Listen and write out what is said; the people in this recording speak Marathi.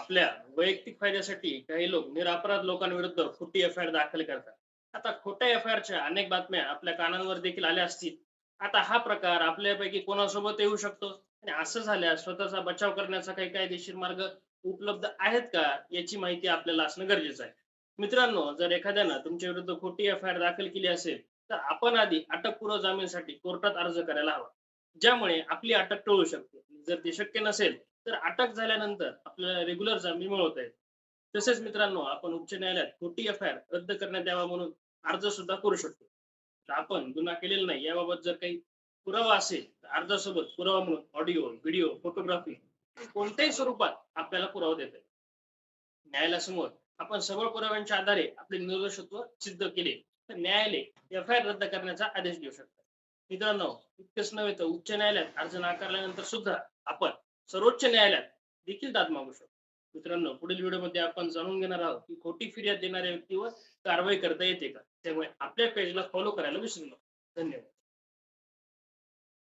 आपल्या वैयक्तिक फायद्यासाठी काही लोक निरपराध लोकांविरुद्ध खोटी एफ-आय-आर दाखल करतात. आता खोट्या एफ-आय-आरच्या अनेक बातम्या आपल्या कानांवर देखील आल्या असतील. आता हा प्रकार आपल्यापैकी कोणासोबत येऊ शकतो आणि असं झाल्यास स्वतःचा बचाव करण्याचा काही कायदेशीर मार्ग उपलब्ध आहेत का, याची माहिती आपल्याला असणं गरजेचं आहे. मित्रांनो, जर एखाद्यानं तुमच्या विरुद्ध खोटी एफ-आय-आर दाखल केली असेल, तर आपण आधी अटकपूर्व जामीनसाठी कोर्टात अर्ज करायला हवा, ज्यामुळे आपली अटक टळू शकते. जर ते शक्य नसेल, तर अटक झाल्यानंतर आपल्याला रेग्युलर जामीन मिळवता येईल. तसेच मित्रांनो, आपण उच्च न्यायालयात खोटी एफ-आय-आर रद्द करण्यात यावा म्हणून अर्ज सुद्धा करू शकतो. तर आपण गुन्हा केलेला नाही याबाबत जर काही पुरावा असेल, तर अर्जासोबत पुरावा म्हणून ऑडिओ, व्हिडिओ, फोटोग्राफी कोणत्याही स्वरूपात आपल्याला पुरावा देता येईल. न्यायालयासमोर आपण सबळ पुराव्यांच्या आधारे आपले निर्दोषत्व सिद्ध केले, तर न्यायालय एफ-आय-आर रद्द करण्याचा आदेश देऊ शकतात. मित्रांनो, इतकंच नव्हे तर उच्च न्यायालयात अर्ज नाकारल्यानंतर सुद्धा आपण सर्वोच्च न्यायालयात देखील दाद मागू शकतो. मित्रांनो, पुढील व्हिडिओमध्ये आपण जाणून घेणार आहोत की खोटी फिर्याद देणाऱ्या व्यक्तीवर कारवाई करता येते का. त्यामुळे आपल्या पेजला फॉलो करायला विसरू नका. धन्यवाद.